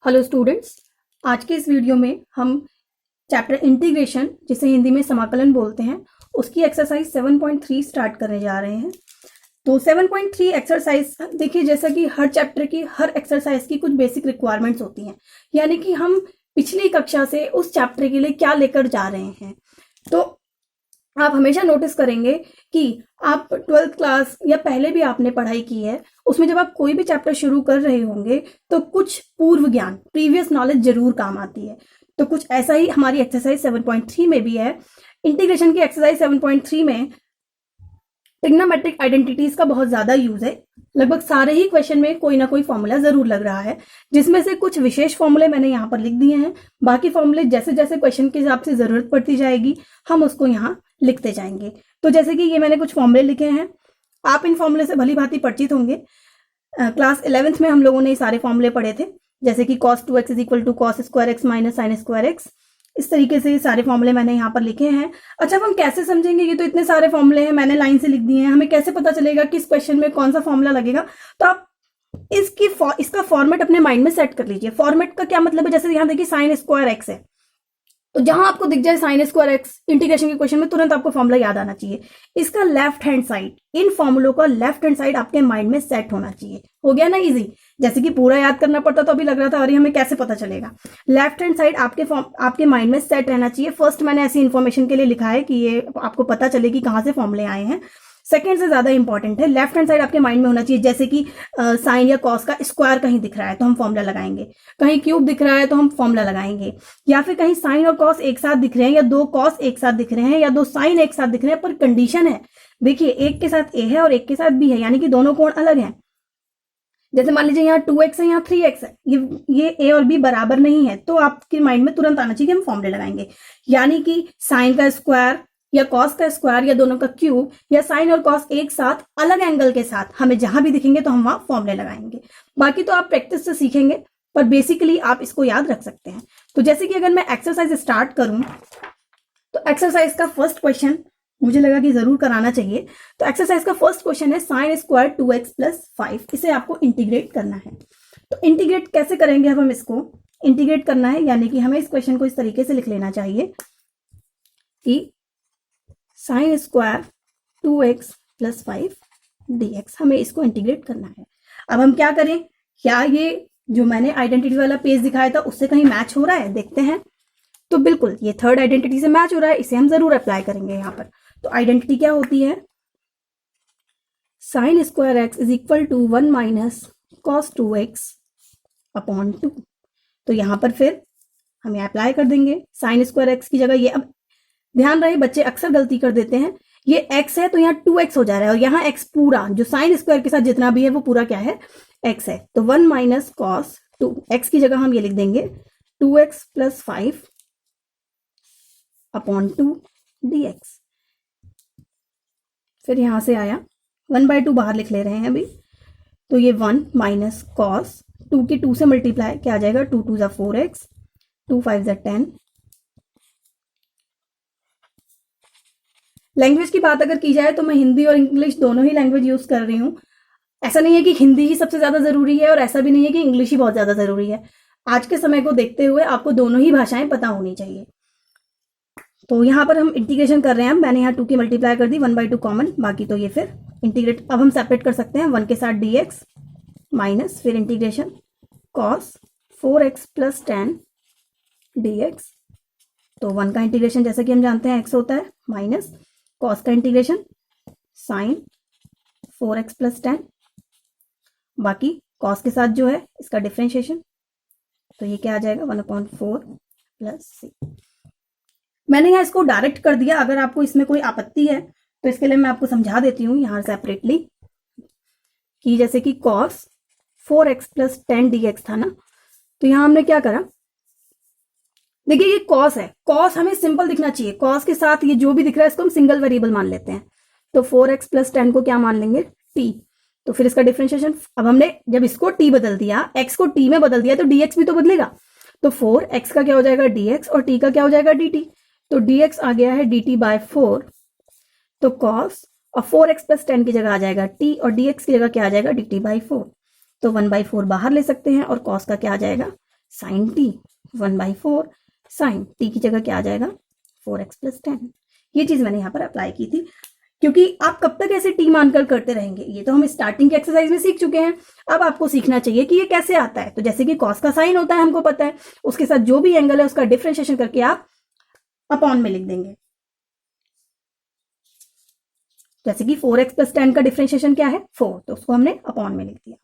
Hello students, आज के इस वीडियो में हम चैप्टर इंटीग्रेशन, जिसे हिंदी में समाकलन बोलते हैं, उसकी एक्सरसाइज 7.3 स्टार्ट करने जा रहे हैं। तो 7.3 एक्सरसाइज देखिए, जैसा कि हर चैप्टर की हर एक्सरसाइज की कुछ बेसिक रिक्वायरमेंट्स होती हैं, यानी कि हम पिछली कक्षा से उस चैप्टर के लिए क्या लेकर जा रहे हैं। तो आप हमेशा नोटिस करेंगे कि आप 12th क्लास या पहले भी आपने पढ़ाई की है, उसमें जब आप कोई भी चैप्टर शुरू कर रहे होंगे तो कुछ पूर्व ज्ञान, प्रीवियस नॉलेज जरूर काम आती है। तो कुछ ऐसा ही हमारी एक्सरसाइज 7.3 में भी है। इंटीग्रेशन की एक्सरसाइज 7.3 में ट्रिग्नोमेट्रिक आइडेंटिटीज का बहुत ज्यादा यूज है। लगभग सारे ही क्वेश्चन में कोई ना कोई फॉर्मूला जरूर लग रहा है, जिसमें से कुछ विशेष फॉर्मूले मैंने यहाँ पर लिख दिए हैं। बाकी फॉर्मूले जैसे जैसे क्वेश्चन के हिसाब से जरूरत पड़ती जाएगी हम उसको यहाँ लिखते जाएंगे। तो जैसे कि ये मैंने कुछ फॉर्मूले लिखे हैं, आप इन फॉर्मूले से भली भांति परिचित होंगे। क्लास 11th में हम लोगों ने सारे फॉर्मूले पढ़े थे, जैसे कि cos 2x is equal to cos square x minus sine square x। इस तरीके से सारे फॉर्मूले मैंने यहाँ पर लिखे हैं। अच्छा, अब हम कैसे समझेंगे? ये तो इतने सारे फॉर्मूले हैं, मैंने लाइन से लिख दिए हैं, हमें कैसे पता चलेगा किस क्वेश्चन में कौन सा फॉर्मूला लगेगा? तो आप इसका फॉर्मेट अपने माइंड में सेट कर लीजिए। फॉर्मेट का क्या मतलब है? जैसे यहाँ देखिए साइन स्क्वायर एक्स है, तो जहां आपको दिख जाए साइन स्क्वायर एक्स इंटीग्रेशन के क्वेश्चन में, तुरंत आपको फॉर्मूला याद आना चाहिए। इसका लेफ्ट हैंड साइड, इन फॉर्मूलों का लेफ्ट हैंड साइड आपके माइंड में सेट होना चाहिए। हो गया ना इजी? जैसे कि पूरा याद करना पड़ता तो अभी लग रहा था अरे हमें कैसे पता चलेगा। लेफ्ट हैंड साइड आपके माइंड में सेट रहना चाहिए। फर्स्ट मैंने ऐसी इन्फॉर्मेशन के लिए लिखा है कि ये आपको पता चले कि कहां से फॉर्मूले आए हैं। सेकेंड से ज्यादा इंपॉर्टेंट है, लेफ्ट हैंड साइड आपके माइंड में होना चाहिए। जैसे कि साइन या कॉस का स्क्वायर कहीं दिख रहा है तो हम फॉर्मूला लगाएंगे, कहीं क्यूब दिख रहा है तो हम फॉर्मूला लगाएंगे, या फिर कहीं साइन और कॉस एक साथ दिख रहे हैं, या दो कॉस एक साथ दिख रहे हैं, या दो साइन एक साथ दिख रहे हैं, पर कंडीशन है, देखिए एक के साथ ए है और एक के साथ बी है, यानी कि दोनों कोण अलग हैं। जैसे मान लीजिए यहाँ 2x है, यहाँ 3x है, ये ए और बी बराबर नहीं है, तो आपके माइंड में तुरंत आना चाहिए कि हम फॉर्मूले लगाएंगे। यानी कि साइन का स्क्वायर या कॉस का स्क्वायर या दोनों का क्यूब या साइन और कॉस एक साथ अलग एंगल के साथ हमें जहां भी दिखेंगे तो हम वहां फॉर्मूले लगाएंगे। बाकी तो आप प्रैक्टिस से सीखेंगे, पर बेसिकली आप इसको याद रख सकते हैं। तो जैसे कि अगर मैं एक्सरसाइज स्टार्ट करूं, तो एक्सरसाइज का फर्स्ट क्वेश्चन मुझे लगा कि जरूर कराना चाहिए। तो एक्सरसाइज का फर्स्ट क्वेश्चन है साइन स्क्वायर 2x प्लस 5, इसे आपको इंटीग्रेट करना है। तो इंटीग्रेट कैसे करेंगे? अब हम इसको इंटीग्रेट करना है, यानी कि हमें इस क्वेश्चन को इस तरीके से लिख लेना चाहिए कि sine square 2x plus 5 dx, हमें इसको इंटीग्रेट करना है। अब हम क्या करें? क्या ये जो मैंने आइडेंटिटी वाला पेज दिखाया था उससे कहीं मैच हो रहा है? देखते हैं। तो बिल्कुल ये थर्ड आइडेंटिटी से मैच हो रहा है, इसे हम जरूर अप्लाई करेंगे यहाँ पर। तो आइडेंटिटी क्या होती है? Sine square x is equal to 1 minus cos 2x upon 2। तो यहां पर फिर हम अप्लाई कर देंगे साइन स्क्वायर एक्स की जगह ये। अब ध्यान रहे, बच्चे अक्सर गलती कर देते हैं, ये x है तो यहाँ 2x हो जा रहा है, और यहाँ x पूरा जो साइन स्क्वायर के साथ जितना भी है वो पूरा क्या है? x है। तो 1 माइनस कॉस 2, x की जगह हम ये लिख देंगे 2x प्लस 5 अपॉन 2 dx। फिर यहां से आया 1/2 बाहर लिख ले रहे हैं अभी, तो ये 1 माइनस कॉस 2 की 2 से मल्टीप्लाई क्या आ जाएगा? 2 2 जा 4x, 2 5 जा 10। लैंग्वेज की बात अगर की जाए तो मैं हिंदी और इंग्लिश दोनों ही लैंग्वेज यूज कर रही हूँ। ऐसा नहीं है कि हिंदी ही सबसे ज्यादा जरूरी है और ऐसा भी नहीं है कि इंग्लिश ही बहुत ज्यादा जरूरी है। आज के समय को देखते हुए आपको दोनों ही भाषाएं पता होनी चाहिए। तो यहाँ पर हम इंटीग्रेशन कर रहे हैं। मैंने यहाँ 2 की मल्टीप्लाई कर दी, 1/2 कॉमन, बाकी तो ये फिर इंटीग्रेट अब हम सेपरेट कर सकते हैं 1 के साथ dx माइनस फिर integration cos 4x plus 10 dx। तो 1 का इंटीग्रेशन जैसा कि हम जानते हैं x होता है, माइनस कॉस का इंटीग्रेशन साइन 4x प्लस 10, बाकी कॉस के साथ जो है इसका डिफरेंशिएशन, तो ये क्या आ जाएगा? 1/4 प्लस c। मैंने यहाँ इसको डायरेक्ट कर दिया। अगर आपको इसमें कोई आपत्ति है तो इसके लिए मैं आपको समझा देती हूँ यहाँ सेपरेटली, कि जैसे कि cos 4x प्लस 10 dx था ना, तो यहाँ हमने क्या करा? देखिए ये कॉस है, कॉस हमें सिंपल दिखना चाहिए, कॉस के साथ ये जो भी दिख रहा है इसको हम सिंगल वेरिएबल मान लेते हैं। तो 4x प्लस 10 को क्या मान लेंगे? t। तो फिर इसका डिफरेंशिएशन, अब हमने जब इसको t बदल दिया, x को t में बदल दिया, तो dx भी तो बदलेगा। तो 4x का क्या हो जाएगा? dx, और t का क्या हो जाएगा? dt। तो dx आ गया है dt बाय 4। तो cos और 4x प्लस 10 की जगह आ जाएगा t, और dx की जगह क्या आ जाएगा? dt by 4। तो 1/4 बाहर ले सकते हैं, और cos का क्या आ जाएगा? साइन टी, 1/4 साइन टी की जगह क्या आ जाएगा 4x + 10। ये चीज मैंने यहाँ पर अप्लाई की थी, क्योंकि आप कब तक ऐसे टी मानकर करते रहेंगे, ये तो हम स्टार्टिंग के एक्सरसाइज में सीख चुके हैं। अब आपको सीखना चाहिए कि ये कैसे आता है। तो जैसे कि कॉस का साइन होता है हमको पता है, उसके साथ जो भी एंगल है उसका डिफरेंशिएशन करके आप अपॉन में लिख देंगे। जैसे कि 4x + 10 का डिफरेंशिएशन क्या है 4, तो उसको हमने अपॉन में लिख दिया।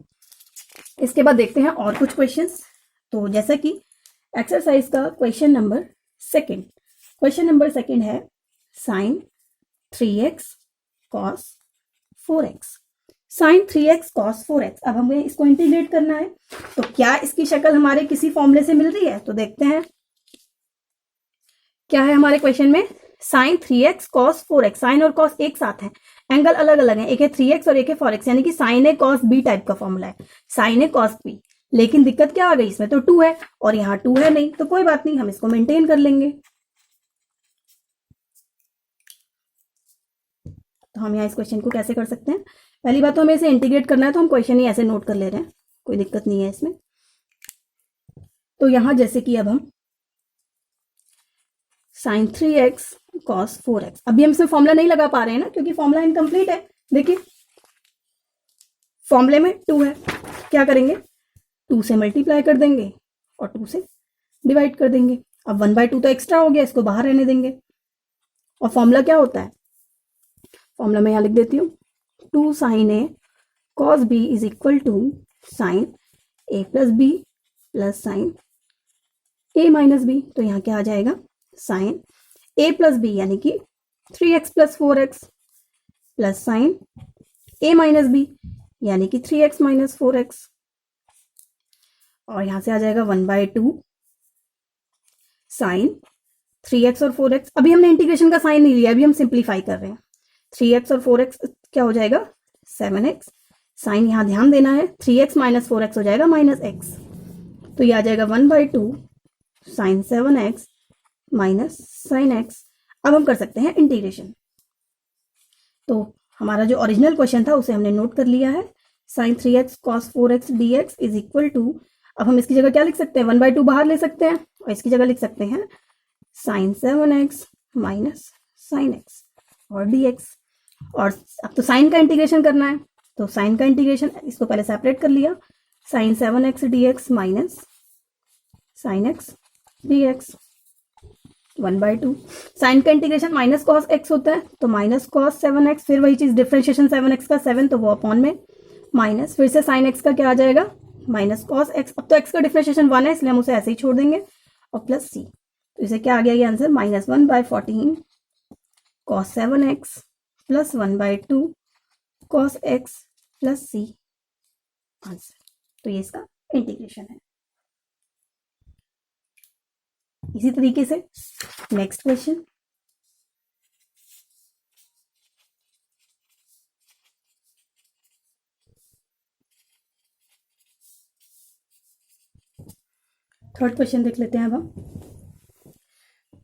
इसके बाद देखते हैं और कुछ क्वेश्चंस। तो जैसा कि एक्सरसाइज का क्वेश्चन नंबर सेकंड है sine 3x cos 4x। Sine 3x cos 4x, अब हमें इसको इंटीग्रेट करना है। तो क्या इसकी शक्ल हमारे किसी फॉर्मूले से मिल रही है? तो देखते हैं क्या है हमारे क्वेश्चन में। Sine 3x cos 4x, sine और कॉस एक साथ है, एंगल अलग अलग है, एक है 3x और एक है 4x, यानी कि साइन ए कॉस बी टाइप का फॉर्मूला है, साइन ए कॉस बी। लेकिन दिक्कत क्या आ गई, इसमें तो 2 है और यहाँ 2 है नहीं, तो कोई बात नहीं, हम इसको मेंटेन कर लेंगे। तो हम यहाँ इस क्वेश्चन को कैसे कर सकते हैं, पहली बात तो हमें इसे इंटीग्रेट करना है, तो हम क्वेश्चन ही ऐसे नोट कर ले रहे हैं, कोई दिक्कत नहीं है इसमें। तो यहाँ जैसे कि अब हम साइन 3x cos 4x, अभी हम इसमें फॉर्मूला नहीं लगा पा रहे हैं ना, क्योंकि फॉर्मूला इनकम्प्लीट है। देखिए फॉर्मूले में 2 है, क्या करेंगे 2 से मल्टीप्लाई कर देंगे और 2 से डिवाइड कर देंगे। अब 1/2 तो एक्स्ट्रा हो गया, इसको बाहर रहने देंगे। और फॉर्मूला क्या होता है, फॉर्मूला मैं यहाँ लिख देती हूँ, 2 sin a cos b is equal to sine a + b plus sine a - b। तो यहाँ क्या आ जाएगा साइन a + b यानी कि 3x + 4x plus sine a - b यानी कि 3x - 4x, और यहां से आ जाएगा 1/2 साइन 3x और 4x। अभी हमने इंटीग्रेशन का साइन नहीं लिया, अभी हम सिंप्लीफाई कर रहे हैं। 3x और 4x क्या हो जाएगा 7x, साइन यहां ध्यान देना है, 3x - 4x हो जाएगा -x, तो ये आ जाएगा 1/2 sign 7x minus sine x। अब हम कर सकते हैं इंटीग्रेशन। तो हमारा जो ओरिजिनल क्वेश्चन था उसे हमने नोट कर लिया है, sine 3x cos 4x dx is equal to, अब हम इसकी जगह क्या लिख सकते हैं 1/2 बाहर ले सकते हैं और इसकी जगह लिख सकते हैं sine 7x minus sine x और dx। और अब तो साइन का इंटीग्रेशन करना है, तो साइन का इंटीग्रेशन इसको पहले सेपरेट कर लिया, sine 7x dx minus sine x dx 1/2। Sine का इंटीग्रेशन माइनस कॉस x होता है, तो माइनस कॉस 7x, फिर वही चीज डिफरेंशिएशन 7x का 7, तो वो अपॉन में माइनस, फिर से साइन x का क्या आ जाएगा माइनस कॉस x। अब तो x का डिफरेंशिएशन 1 है, इसलिए हम उसे ऐसे ही छोड़ देंगे, और प्लस c। तो इसे क्या आ गया ये answer -1/14 cos 7x plus 1/2 cos x plus c answer. तो ये इसका इंटीग्रेशन है। इसी तरीके से नेक्स्ट क्वेश्चन, थर्ड क्वेश्चन देख लेते हैं अब हम।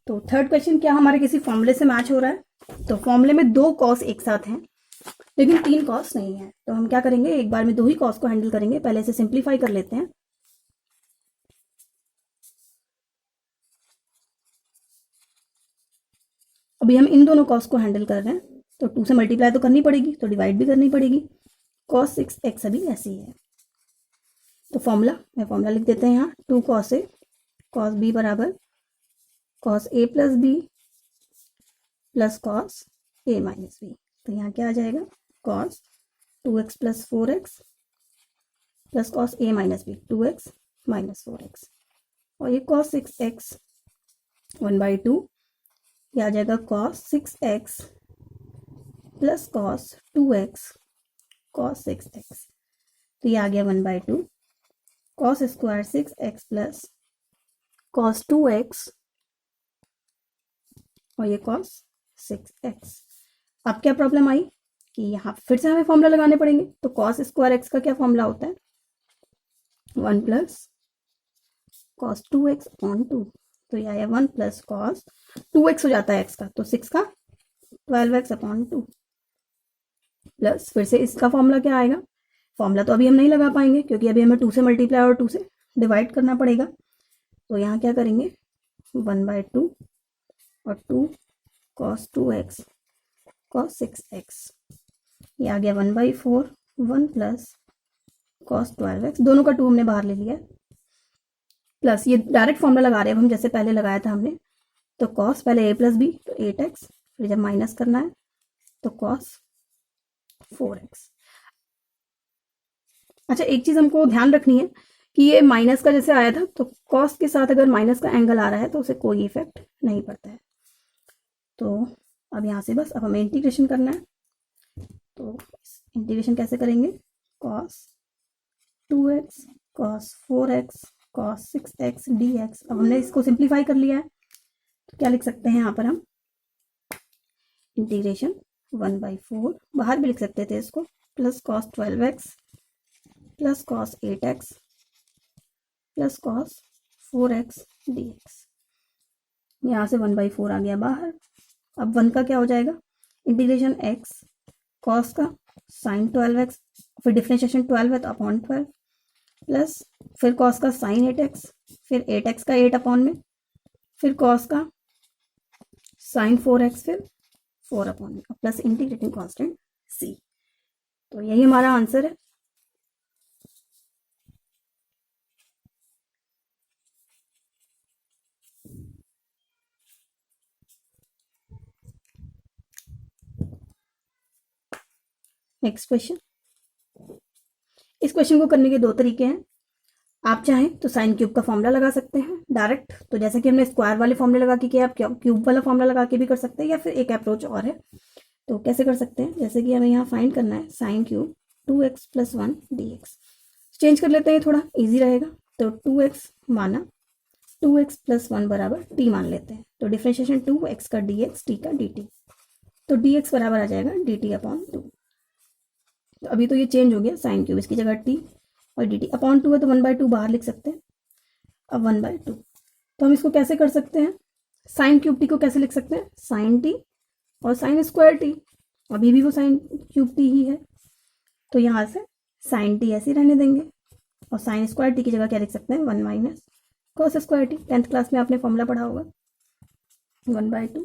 तो थर्ड क्वेश्चन क्या हमारे किसी फॉर्मूले से मैच हो रहा है। तो फॉर्मूले में 2 कॉस एक साथ हैं लेकिन 3 कॉस नहीं है, तो हम क्या करेंगे एक बार में 2 ही कॉस को हैंडल करेंगे। पहले इसे सिंप्लीफाई कर लेते हैं। अभी हम इन दोनों कॉस को हैंडल कर रहे हैं, तो 2 से मल्टीप्लाई तो करनी पड़ेगी, तो डिवाइड भी करनी पड़ेगी। कॉस 6x अभी ऐसी है, तो फॉर्मूला लिख देते हैं यहाँ, 2 कॉस ए कॉस बी बराबर cos A plus B plus cos A minus B. तो यहाँ क्या आ जाएगा cos 2x plus 4x plus cos A minus B 2x minus 4x, और ये कॉस 6x 1/2, ये आ जाएगा cos 6x plus cos 2x cos 6x। तो ये आ गया 1/2 cos square 6x plus cos 2x और ये कॉस 6x। अब क्या प्रॉब्लम आई कि यहाँ फिर से हमें फॉर्मूला लगाने पड़ेंगे। तो कॉस स्क्वायर x का क्या फॉर्मूला होता है 1 प्लस कॉस 2x अपॉन 2। तो ये आया 1 प्लस कॉस 2x हो जाता है x का, तो 6 का 12x अपॉन 2 प्लस फिर से इसका फॉर्मूला क्या आएगा। फॉर्मूला तो अभी हम नहीं लगा पाएंगे क्योंकि अभी हमें 2 से मल्टीप्लाई और 2 से डिवाइड करना पड़ेगा। तो यहाँ क्या करेंगे 1/2 और 2 cos 2x cos 6x, ये आ गया 1/4 1 प्लस cos 12x, दोनों का 2 हमने बाहर ले लिया, प्लस ये डायरेक्ट फॉर्मूला लगा रहे हैं हम जैसे पहले लगाया था हमने, तो cos पहले a प्लस बी तो 8x, फिर जब माइनस करना है तो cos 4x। अच्छा, एक चीज़ हमको ध्यान रखनी है कि ये माइनस का जैसे आया था तो cos के साथ अगर माइनस का एंगल आ रहा है तो उसे कोई इफेक्ट नहीं पड़ता है। तो अब यहाँ से बस अब हमें इंटीग्रेशन करना है, तो इंटीग्रेशन कैसे करेंगे cos 2x cos 4x cos 6x dx। अब हमने इसको सिंप्लीफाई कर लिया है, तो क्या लिख सकते हैं यहाँ पर हम इंटीग्रेशन 1/4, बाहर भी लिख सकते थे इसको, plus cos 12x plus cos 8x plus cos 4x dx। यहाँ से 1/4 आ गया बाहर। अब 1 का क्या हो जाएगा इंटीग्रेशन x cos का sin 12x, फिर डिफ्रेंशिएशन 12 है तो अपॉन 12, प्लस फिर cos का sin 8x, फिर 8x का 8 अपॉन में, फिर cos का sin 4x, फिर 4 अपॉन में, प्लस इंटीग्रेटिंग कांस्टेंट c। तो यही हमारा आंसर है। Next question. इस क्वेश्चन को करने के दो तरीके हैं। आप चाहें तो साइन क्यूब का फॉर्मूला लगा सकते हैं डायरेक्ट, तो जैसे कि हमने स्क्वायर वाले फॉर्मूले लगा के किया, आप क्यूब वाला फॉर्मूला लगा के भी कर सकते हैं, या फिर एक अप्रोच और है। तो कैसे कर सकते हैं, जैसे कि हमें यहाँ फाइंड करना है sine cube 2x + 1 dx। Change कर लेते हैं, थोड़ा ईजी रहेगा। तो 2x माना 2x + 1 बराबर t मान लेते हैं, तो डिफ्रेंशिएशन 2x का dx t का dt, तो dx बराबर आ जाएगा dt/2। तो अभी तो ये चेंज हो गया, साइन क्यूब इसकी जगह t और dt अपॉन 2 है तो 1/2 बाहर लिख सकते हैं। अब 1/2, तो हम इसको कैसे कर सकते हैं, साइन क्यूब t को कैसे लिख सकते हैं साइन t और साइन स्क्वायर t, अभी भी वो साइन क्यूब t ही है, तो यहाँ से साइन t ऐसे ही रहने देंगे और साइन स्क्वायर t की जगह क्या लिख सकते हैं 1 - cos square t। 10th class में आपने फॉर्मूला पढ़ा होगा 1/2।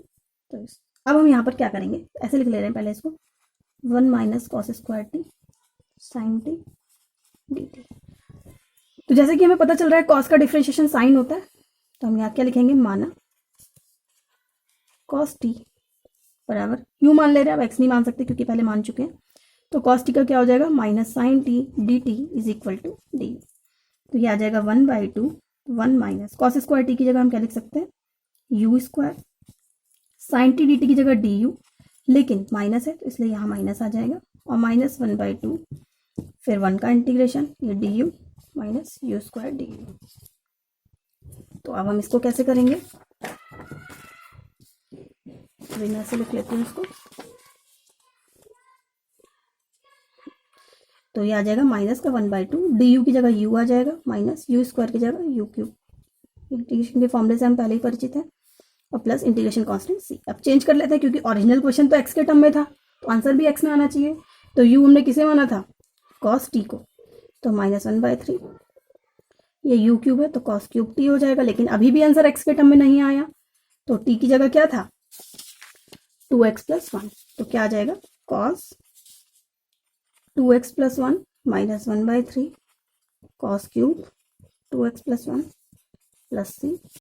तो अब हम यहाँ पर क्या करेंगे, ऐसे लिख ले रहे हैं पहले इसको 1 - cos square t sine t dt। तो जैसे कि हमें पता चल रहा है cos का डिफरेंशिएशन साइन होता है, तो हम यहाँ क्या लिखेंगे माना cos t बराबर, यू मान ले रहे हैं, अब x नहीं मान सकते क्योंकि पहले मान चुके हैं, तो cos t का क्या हो जाएगा -sin t dt = du। तो ये आ जाएगा 1/2 1 - cos स्क्वायर t की जगह हम क्या लिख सकते हैं u square, sin t dt की जगह du, लेकिन माइनस है तो इसलिए यहाँ माइनस आ जाएगा, और -1/2 फिर 1 का इंटीग्रेशन ये du - u स्क्वायर du। तो अब हम इसको कैसे करेंगे, अभी मैं ऐसे लिख लेती हूँ इसको, तो ये आ जाएगा माइनस का 1/2 du की जगह u आ जाएगा, माइनस u स्क्वायर की जगह u क्यूब, इंटीग्रेशन के फॉर्मूले से हम पहले ही परिचित हैं, और प्लस इंटीग्रेशन कांस्टेंट c। अब चेंज कर लेते हैं क्योंकि ओरिजिनल क्वेश्चन तो x के टर्म में था, तो आंसर भी x में आना चाहिए, तो u हमने किसे माना था cos t को, तो -1/3, ये u क्यूब है तो cos क्यूब t हो जाएगा, लेकिन अभी भी आंसर x के टर्म में नहीं आया, तो t की जगह क्या था 2x + 1, तो क्या आ जाएगा cos 2x + 1 -1/3 cos cube 2x + 1 + c।